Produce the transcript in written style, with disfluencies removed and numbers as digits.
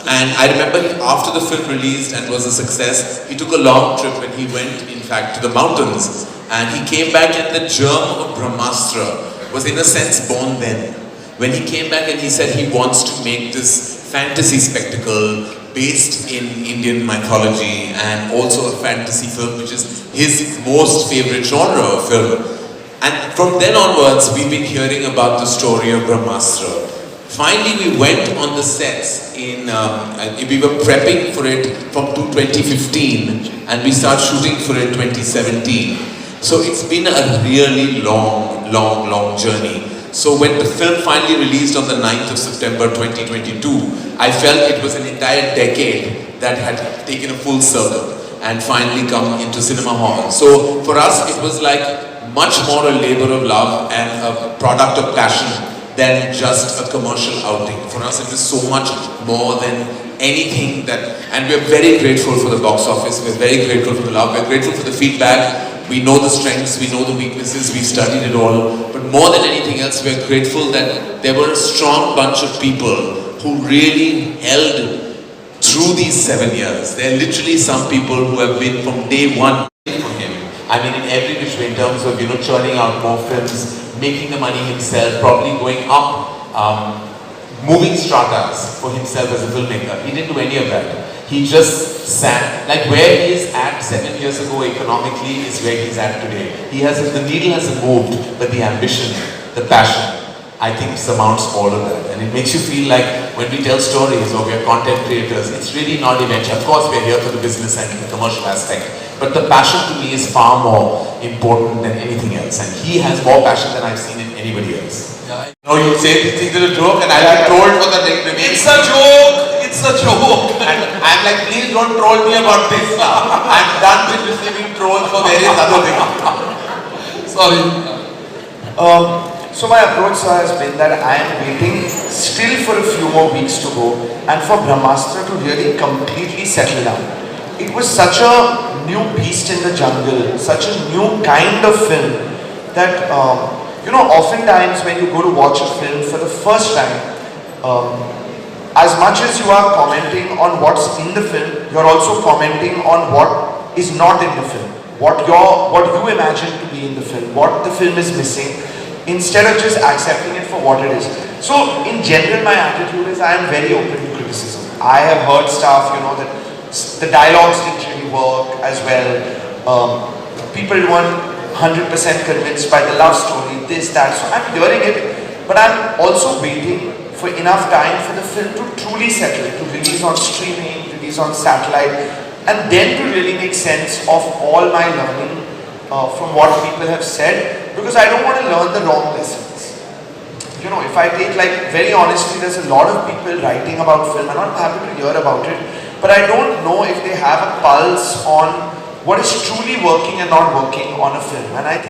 And I remember after the film released and was a success, he took a long trip and he went, in fact, to the mountains. And he came back and the germ of Brahamastra was in a sense born then. When he came back and he said he wants to make this fantasy spectacle based in Indian mythology and also a fantasy film which is his most favorite genre of film. And from then onwards, we've been hearing about the story of Brahamastra. Finally, we went on the sets we were prepping for it from 2015 and we started shooting for it 2017. So it's been a really long journey. So when the film finally released on the 9th of September 2022, I felt it was an entire decade that had taken a full circle and finally come into cinema hall. So for us, it was like much more a labor of love and a product of passion than just a commercial outing. For us, it was so much more than anything and we're very grateful for the box office, we're very grateful for the love, we're grateful for the feedback. We know the strengths, we know the weaknesses, we've studied it all. But more than anything else, we're grateful that there were a strong bunch of people who really held through these 7 years. There are literally some people who have been from day one for him. I mean, in every which way, in terms of, churning out more films, making the money himself, probably going up, moving stratas for himself as a filmmaker. He didn't do any of that. He just sat, like where he is at 7 years ago economically is where he's at today. The needle hasn't moved, but the ambition, the passion, I think surmounts all of that. And it makes you feel like when we tell stories or we're content creators, it's really not adventure. Of course, we're here for the business and the commercial aspect. But the passion to me is far more important than anything else. And he has more passion than I've seen in anybody else. Yeah. You say these things are a joke and I'll be trolled for the next remaining. It's a joke! It's a joke! And I'm like, please don't troll me about this now. I'm done with receiving trolls for various other things. Sorry. So my approach, sir, has been that I am waiting still for a few more weeks to go and for Brahamastra to really completely settle down. It was such a new beast in the jungle, such a new kind of film that, oftentimes when you go to watch a film for the first time, as much as you are commenting on what's in the film, you're also commenting on what is not in the film, what you imagine to be in the film, what the film is missing, instead of just accepting it for what it is. So in general, my attitude is I am very open to criticism. I have heard stuff, that the dialogues didn't really work as well. People weren't 100% convinced by the love story, this, that. So I'm hearing it, but I'm also waiting for enough time for the film to truly settle, to release on streaming, release on satellite, and then to really make sense of all my learning from what people have said, because I don't want to learn the wrong lessons. If I take, very honestly, there's a lot of people writing about film, and I'm happy to hear about it, but I don't know if they have a pulse on what is truly working and not working on a film. And I think